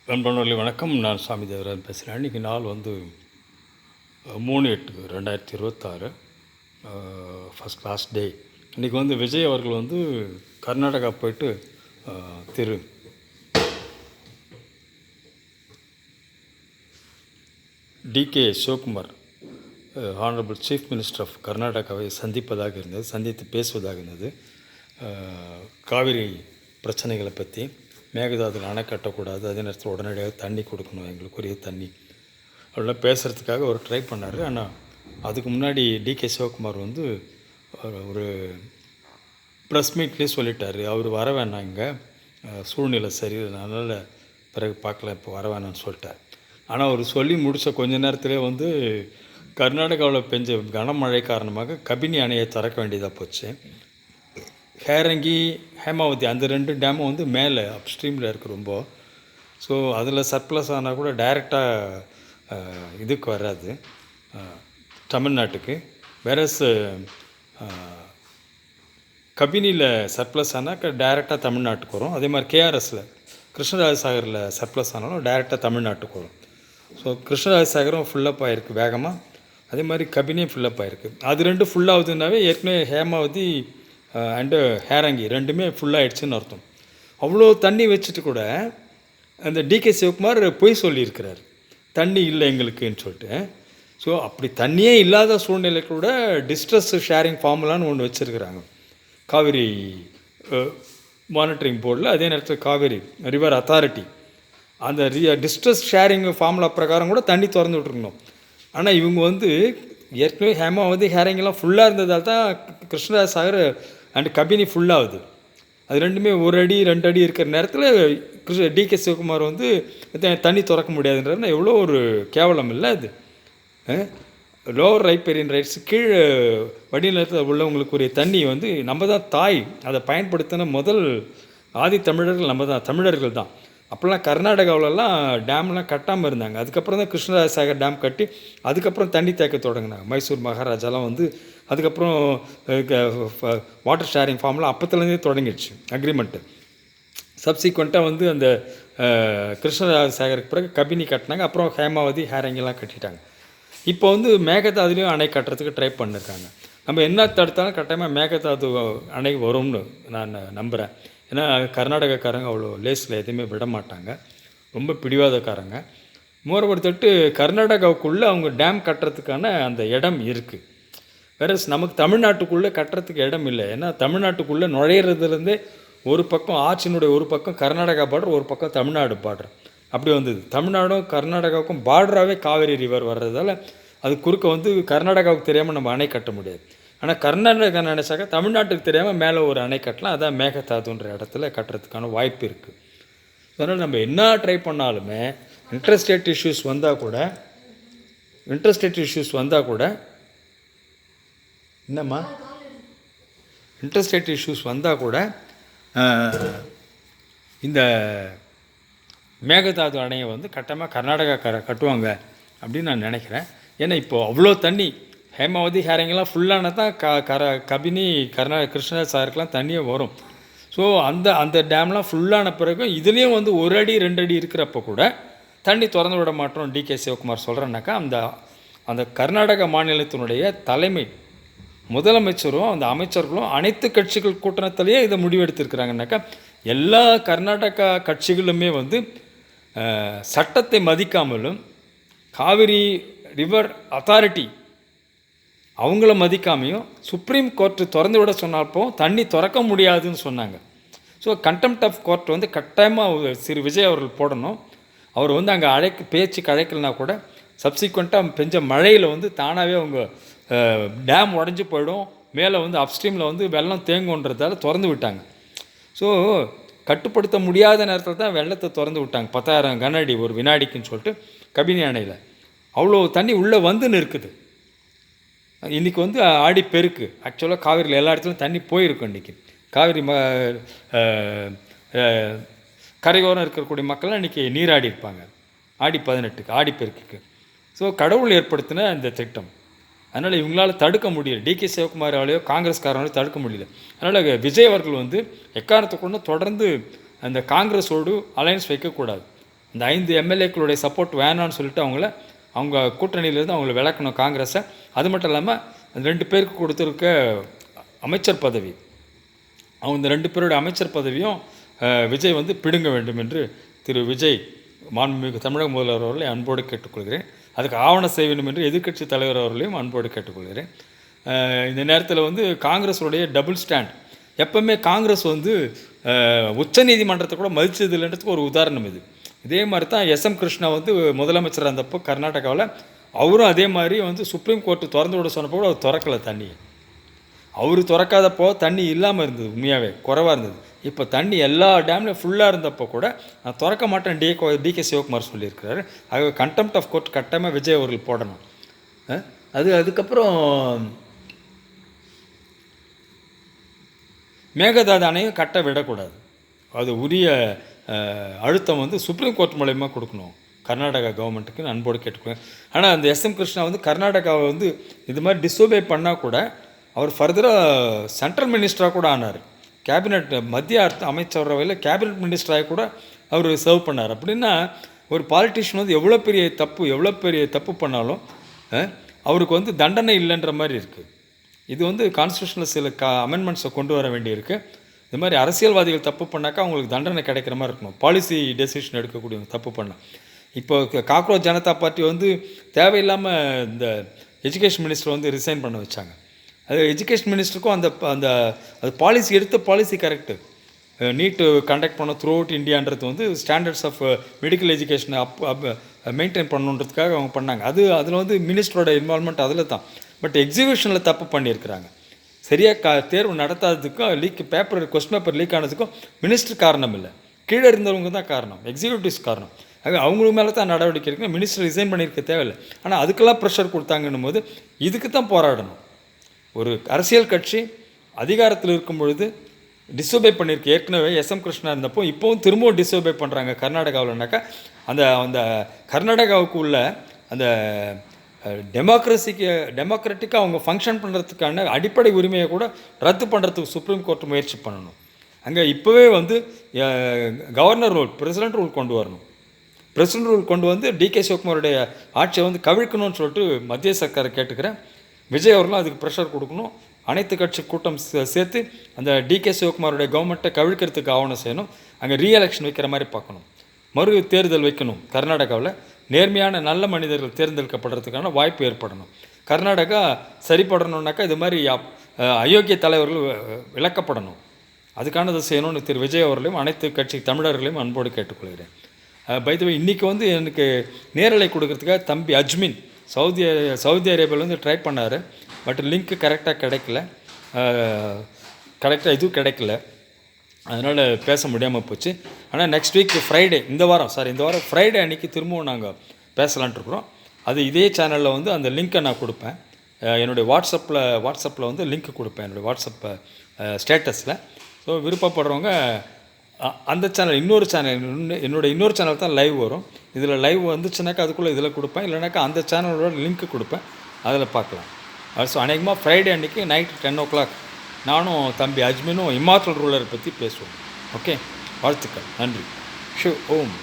நண்பர்களே வணக்கம். நான் சாமி தேவராஜன் பேசுகிறேன். இன்றைக்கி நாள் வந்து 3/8/2026 ஃபஸ்ட் லாஸ்ட் டே. இன்றைக்கி வந்து விஜய் அவர்கள் வந்து கர்நாடகா போயிட்டு Thiru D K Shivakumar honourable chief minister of கர்நாடகாவை சந்திப்பதாக இருந்தது, சந்தித்து பேசுவதாக இருந்தது. காவிரி பிரச்சனைகளை பற்றி, மேகதாதுல அணை கட்டக்கூடாது, அதே நேரத்தில் உடனடியாக தண்ணி கொடுக்கணும், எங்களுக்குரிய தண்ணி அப்படிலாம் பேசுகிறதுக்காக அவர் ட்ரை பண்ணார். ஆனால் அதுக்கு முன்னாடி டிகே சிவகுமார் வந்து ஒரு ப்ரெஸ் மீட்லேயே சொல்லிட்டார், அவர் வர வேணாம், இங்கே சூழ்நிலை சரியில்லை, அதனால் பிறகு பார்க்கலாம், இப்போ வர வேணான்னு சொல்லிட்டார். ஆனால் அவர் சொல்லி முடித்த கொஞ்ச நேரத்திலே வந்து கர்நாடகாவில் பெஞ்ச கனமழை காரணமாக கபினி அணையை திறக்க வேண்டியதாக போச்சு. ஹேரங்கி, ஹேமாவதி அந்த 2 டேமும் வந்து மேலே அப்ஸ்ட்ரீமில் இருக்குது ரொம்ப. ஸோ அதில் சர்ப்ளஸ் ஆனால் கூட டைரெக்டாக இதுக்கு வராது, தமிழ்நாட்டுக்கு. வேறஸ் கபினியில் சர்ப்ளஸ் ஆனால் டைரெக்டாக தமிழ்நாட்டுக்கு வரும். அதே மாதிரி கேஆர்எஸில் கிருஷ்ணராஜசாகரில் சர்ப்ளஸ் ஆனாலும் டைரெக்டாக தமிழ்நாட்டுக்கு வரும். ஸோ கிருஷ்ணராஜசாகரும் ஃபுல்லப் ஆகிருக்கு வேகமாக, அதே மாதிரி கபினியும் ஃபுல்லப் ஆகிருக்கு. அது 2 ஃபுல்லாகுதுன்னாவே ஏற்கனவே ஹேமாவதி அண்டு ஹேரங்கி 2மே ஃபுல்லாகிடுச்சுன்னு அர்த்தம். அவ்வளோ தண்ணி வச்சுட்டு கூட அந்த டிகே சிவகுமார் பொய் சொல்லியிருக்கிறார், தண்ணி இல்லை எங்களுக்குன்னு சொல்லிட்டு. ஸோ அப்படி தண்ணியே இல்லாத சூழ்நிலை கூட டிஸ்ட்ரெஸ் ஷேரிங் ஃபார்முலான்னு ஒன்று வச்சுருக்கிறாங்க காவிரி மானிட்டரிங் போர்டில். அதே நேரத்தில் காவிரி ரிவர் அத்தாரிட்டி அந்த டிஸ்ட்ரெஸ் ஷேரிங் ஃபார்முலா பிரகாரம் கூட தண்ணி திறந்து விட்டுருக்கணும். ஆனால் இவங்க வந்து ஏற்கனவே ஹேமாவதி ஹேரங்கெல்லாம் ஃபுல்லாக இருந்ததால் தான் கிருஷ்ணராஜசாகர் அண்ட் கபினி ஃபுல்லாகுது. அது 2மே 1 அடி 2 அடி இருக்கிற நேரத்தில் டிகே சிவகுமார் வந்து தண்ணி திறக்க முடியாதுன்றதுனா எவ்வளோ ஒரு கேவலம் இல்லை அது. லோவர் ரைப்பேரியன் ரைட்ஸ் கீழே வடிநிலத்தில் உள்ளவங்களுக்குரிய தண்ணி வந்து நம்ம தான் தாய், அதை பயன்படுத்தின முதல் ஆதி தமிழர்கள் நம்ம தான், தமிழர்கள் தான். அப்போல்லாம் கர்நாடகாவிலலாம் டேம்லாம் கட்டாமல் இருந்தாங்க. அதுக்கப்புறம் தான் கிருஷ்ணராஜசாகர் டேம் கட்டி அதுக்கப்புறம் தண்ணி தேக்க தொடங்கினாங்க. மைசூர் மகாராஜாலாம் வந்து அதுக்கப்புறம் வாட்டர் ஷேரிங் ஃபார்ம்லாம் அப்போத்துலேருந்தே தொடங்கிடுச்சு அக்ரிமெண்ட்டு. சப்சிக்வெண்ட்டாக வந்து அந்த கிருஷ்ணராஜசாகருக்கு பிறகு கபினி கட்டினாங்க, அப்புறம் ஹேமாவதி ஹேரங்கெல்லாம் கட்டிட்டாங்க. இப்போ வந்து மேகதாதுலேயும் அணை கட்டுறதுக்கு ட்ரை பண்ணியிருக்காங்க. நம்ம என்ன தடுத்தாலும் கட்டாயமாக மேகதாது அணை வரும்னு நான் நம்புகிறேன். ஏன்னா கர்நாடகக்காரங்க அவ்வளோ லேஸில் எதுவுமே விட மாட்டாங்க, ரொம்ப பிடிவாதக்காரங்க. மோரோவர் தொட்டு கர்நாடகாவுக்குள்ளே அவங்க டேம் கட்டுறதுக்கான அந்த இடம் இருக்குது. வேறு நமக்கு தமிழ்நாட்டுக்குள்ளே கட்டுறதுக்கு இடம் இல்லை. ஏன்னா தமிழ்நாட்டுக்குள்ளே நுழையிறதுலேருந்தே ஒரு பக்கம் ஆற்றினுடைய ஒரு பக்கம் கர்நாடகா பார்டர், ஒரு பக்கம் தமிழ்நாடு பார்டர் அப்படி வந்தது. தமிழ்நாடும் கர்நாடகாவுக்கும் பார்டராகவே காவேரி ரிவர் வர்றதால அது குறுக்க வந்து கர்நாடகாவுக்கு தெரியாமல் நம்ம அணை கட்ட முடியாது. ஆனால் கர்நாடகா நினச்சாக்கா தமிழ்நாட்டுக்கு தெரியாமல் மேலே ஒரு அணை கட்டலாம், அதான் மேகதாதுன்ற இடத்துல கட்டுறதுக்கான வாய்ப்பு இருக்குது. அதனால் நம்ம என்ன ட்ரை பண்ணாலுமே இன்டர்ஸ்டேட் இஷ்யூஸ் வந்தால் கூட என்னம்மா இன்டர்ஸ்டேட் இஷ்யூஸ் வந்தால் கூட இந்த மேகதாது அணையை வந்து கட்டமாக கர்நாடகா கட்டுவாங்க அப்படின்னு நான் நினைக்கிறேன். ஏன்னா இப்போது அவ்வளோ தண்ணி ஹேமாவதி ஹேரங்கெல்லாம் ஃபுல்லான தான் கபினி கிருஷ்ணராஜசாகருக்கெலாம் தண்ணியே வரும். ஸோ அந்த டேம்லாம் ஃபுல்லான பிறகு இதுலேயும் வந்து 1 அடி 2 அடி இருக்கிறப்ப கூட தண்ணி திறந்து விட மாட்டோம் டிகே சிவகுமார் சொல்கிறேன்னாக்கா, அந்த கர்நாடக மாநிலத்தினுடைய தலைமை முதலமைச்சரும் அந்த அமைச்சர்களும் அனைத்து கட்சிகள் கூட்டத்திலேயே இதை முடிவெடுத்திருக்கிறாங்கனாக்கா, எல்லா கர்நாடகா கட்சிகளுமே வந்து சட்டத்தை மதிக்காமலும் காவிரி ரிவர் அத்தாரிட்டி அவங்கள மதிக்காமையும் சுப்ரீம் கோர்ட்டு திறந்து விட சொன்னப்போ தண்ணி திறக்க முடியாதுன்னு சொன்னாங்க. ஸோ கண்டெம்ட் ஆஃப் கோர்ட் வந்து கட்டாயமாக திரு விஜய் அவர்கள் போடணும். அவர் வந்து அங்கே பேச்சுக்கு அழைக்கலனா கூட சப்சிக்வெண்ட்டாக பெஞ்ச மழையில் வந்து தானாகவே அவங்க டேம் உடஞ்சி போயிடும், மேலே வந்து அப்ஸ்ட்ரீமில் வந்து வெள்ளம் தேங்குன்றதால திறந்து விட்டாங்க. ஸோ கட்டுப்படுத்த முடியாத நேரத்தில் தான் வெள்ளத்தை திறந்து விட்டாங்க, 10,000 கன அடி ஒரு வினாடிக்குன்னு சொல்லிட்டு. கபினி அணையில் அவ்வளோ தண்ணி உள்ளே வந்துன்னு இருக்குது. இன்றைக்கி வந்து ஆடிப்பெருக்கு, ஆக்சுவலாக காவிரியில் எல்லா இடத்துலையும் தண்ணி போயிருக்கும். இன்றைக்கி காவிரி கரையோரம் இருக்கக்கூடிய மக்கள்லாம் இன்றைக்கி நீராடி இருப்பாங்க ஆடி 18க்கு ஆடிப்பெருக்குக்கு. ஸோ கடவுள் ஏற்படுத்தின இந்த திட்டம், அதனால் இவங்களால் தடுக்க முடியல, டிகே சிவகுமாராலேயோ காங்கிரஸ்காரனாலையோ தடுக்க முடியல. அதனால் விஜய் அவர்கள் வந்து எக்காரணத்தை கொண்டு தொடர்ந்து அந்த காங்கிரஸோடு அலையன்ஸ் வைக்கக்கூடாது. அந்த 5 எம்எல்ஏக்களுடைய சப்போர்ட் வேணான்னு சொல்லிட்டு அவங்க கூட்டணியிலேருந்து அவங்கள விளக்கணும் காங்கிரஸை. அது மட்டும் இல்லாமல் அந்த 2 பேருக்கு கொடுத்துருக்க அமைச்சர் பதவி, அவங்க இந்த 2 பேருடைய அமைச்சர் பதவியும் விஜய் வந்து பிடுங்க வேண்டும் என்று திரு விஜய் மாண்புமிகு தமிழக முதல்வர் அவர்களை அன்போடு கேட்டுக்கொள்கிறேன். அதுக்கு ஆவணம் செய்ய வேண்டும் என்று எதிர்க்கட்சி தலைவர் அவர்களையும் அன்போடு கேட்டுக்கொள்கிறேன். இந்த நேரத்தில் வந்து காங்கிரஸுடைய டபுள் ஸ்டாண்ட், எப்பவுமே காங்கிரஸ் வந்து உச்ச நீதிமன்றத்தை கூட மதிச்சது இல்லைன்றதுக்கு ஒரு உதாரணம் இது. இதே மாதிரி தான் எஸ்எம் கிருஷ்ணா வந்து முதலமைச்சராக இருந்தப்போ கர்நாடகாவில் அவரும் அதே மாதிரி வந்து சுப்ரீம் கோர்ட்டு திறந்து விட சொன்னப்போ கூட அவர் திறக்கலை தண்ணியை. அவர் திறக்காதப்போ தண்ணி இல்லாமல் இருந்தது, உண்மையாகவே குறைவாக இருந்தது. இப்போ தண்ணி எல்லா டேம்லையும் ஃபுல்லாக இருந்தப்போ கூட நான் திறக்க மாட்டேன் டிகே சிவகுமார் சொல்லியிருக்கிறாரு. ஆகவே கண்டெம்ட் ஆஃப் கோர்ட் கட்டாயமாக விஜய் அவர்கள் போடணும். அதுக்கப்புறம் மேகதாது அணையும் கட்ட விடக்கூடாது. அது உரிய அழுத்தம் வந்து சுப்ரீம் கோர்ட் மூலயமா கொடுக்கணும் கர்நாடகா கவர்மெண்ட்டுக்கு அன்போடு கேட்டுக்குவேன். ஆனால் அந்த எஸ்எம் கிருஷ்ணா வந்து கர்நாடகாவை வந்து இது மாதிரி டிஸ்ஓபே பண்ணால் கூட அவர் ஃபர்தராக சென்ட்ரல் மினிஸ்டராக கூட ஆனார். கேபினட் மத்திய அமைச்சரவையில் கேபினட் மினிஸ்டராக கூட அவர் சர்வ் பண்ணார். அப்படின்னா ஒரு பாலிட்டிஷியன் வந்து எவ்வளோ பெரிய தப்பு பண்ணாலும் அவருக்கு வந்து தண்டனை இல்லைன்ற மாதிரி இருக்குது. இது வந்து கான்ஸ்டியூஷனில் சில அமெண்ட்மெண்ட்ஸை கொண்டு வர வேண்டியிருக்கு. இது மாதிரி அரசியல்வாதிகள் தப்பு பண்ணாக்கா அவங்களுக்கு தண்டனை கிடைக்கிற மாதிரி இருக்கணும். பாலிசி டெசிஷன் எடுக்கக்கூடியவங்க தப்பு பண்ணால். இப்போ காக்ரோச் ஜனதா பார்ட்டி வந்து தேவையில்லாமல் இந்த எஜுகேஷன் மினிஸ்டர் வந்து ரிசைன் பண்ண வச்சாங்க. அது எஜுகேஷன் மினிஸ்டருக்கும் அந்த அது பாலிசி எடுத்த பாலிசி கரெக்டு. நீட்டு கண்டக்ட் பண்ண த்ரூ அவுட் இந்தியான்றது வந்து ஸ்டாண்டர்ட்ஸ் ஆஃப் மெடிக்கல் எஜுகேஷனை மெயின்டைன் பண்ணணுன்றதுக்காக அவங்க பண்ணாங்க. அதில் வந்து மினிஸ்டரோட இன்வால்மெண்ட் அதில் தான். பட் எக்ஸிக்யூஷனில் தப்பு பண்ணியிருக்கிறாங்க. சரியாக தேர்வு நடத்தாததுக்கும் கொஸ்டின் பேப்பர் லீக் ஆனதுக்கும் மினிஸ்டர் காரணம் இல்லை, கீழே இருந்தவங்க தான் காரணம், எக்ஸிக்யூட்டிவ்ஸ் காரணம். அவங்களுக்கு மேலே தான் நடவடிக்கை இருக்குன்னா மினிஸ்டர் ரிசைன் பண்ணியிருக்க தேவையில்லை. ஆனால் அதுக்கெல்லாம் ப்ரெஷர் கொடுத்தாங்கன்னும் போது இதுக்கு தான் போராடணும். ஒரு அரசியல் கட்சி அதிகாரத்தில் இருக்கும் பொழுது டிஸ்ஓபே பண்ணியிருக்கு. ஏற்கனவே எஸ்எம் கிருஷ்ணா இருந்தப்போ இப்போவும் திரும்பவும் டிஸ்ஓபே பண்ணுறாங்க கர்நாடகாவில்னாக்கா அந்த கர்நாடகாவுக்கு உள்ள அந்த டெமோக்ராட்டிக்காக அவங்க ஃபங்க்ஷன் பண்ணுறதுக்கான அடிப்படை உரிமையை கூட ரத்து பண்ணுறதுக்கு சுப்ரீம் கோர்ட் முயற்சி பண்ணணும். அங்கே இப்போவே வந்து கவர்னர் ரூல், பிரசிடென்ட் ரூல் கொண்டு வரணும். பிரசிடென்ட் ரூல் கொண்டு வந்து டிகே சிவகுமாருடைய ஆட்சியை வந்து கவிழ்க்கணும்னு சொல்லிட்டு மத்திய சர்க்காரை கேட்டுக்கிறேன். விஜய் அவர்களும் அதுக்கு ப்ரெஷர் கொடுக்கணும். அனைத்து கட்சி கூட்டம் சேர்த்து அந்த டிகே சிவகுமாருடைய கவர்மெண்ட்டை கவிழ்க்கிறதுக்கு ஆவணம் செய்யணும். அங்கே ரீஎலெக்ஷன் வைக்கிற மாதிரி பார்க்கணும், மறு தேர்தல் வைக்கணும். கர்நாடகாவில் நேர்மையான நல்ல மனிதர்கள் தேர்ந்தெடுக்கப்படுறதுக்கான வாய்ப்பு ஏற்படணும். கர்நாடகா சரிப்படணுன்னாக்கா இது மாதிரி அயோக்கிய தலைவர்கள் விளக்கப்படணும். அதுக்கானதை செய்யணும்னு திரு விஜய் அவர்களையும் அனைத்து கட்சி தமிழர்களையும் அன்போடு கேட்டுக்கொள்கிறேன். பைதவே இன்றைக்கி வந்து எனக்கு நேரலை கொடுக்கறதுக்காக தம்பி அஜ்மின் சவுதி அரேபியாவிலேருந்து ட்ரை பண்ணார். பட் லிங்க்கு கரெக்டாக கிடைக்கல, கிடைக்கல. அதனால் பேச முடியாமல் போச்சு. ஆனால் நெக்ஸ்ட் வீக் ஃப்ரைடே, இந்த வாரம் ஃப்ரைடே அன்றைக்கி திரும்பவும் நாங்கள் பேசலான்ட்ருக்குறோம். அது இதே சேனலில் வந்து அந்த லிங்க்கை நான் கொடுப்பேன். என்னுடைய வாட்ஸ்அப்பில் வந்து லிங்க் கொடுப்பேன், என்னுடைய வாட்ஸ்அப் ஸ்டேட்டஸில். ஸோ விருப்பப்படுறவங்க அந்த சேனல் என்னோடய இன்னொரு சேனல் தான் லைவ் வரும். இதில் லைவ் வந்துச்சுனாக்கா அதுக்குள்ளே இதில் கொடுப்பேன், இல்லைனாக்கா அந்த சேனலோட லிங்க்கு கொடுப்பேன், அதில் பார்க்கலாம். ஸோ அநேகமாக ஃப்ரைடே அன்றைக்கி நைட்டு 10 o'clock நானும் தம்பி அஜ்மினும் இமாச்சல் ரூலரை பற்றி பேசுவோம். ஓகே, வாழ்த்துக்கள், நன்றி. ஓம்.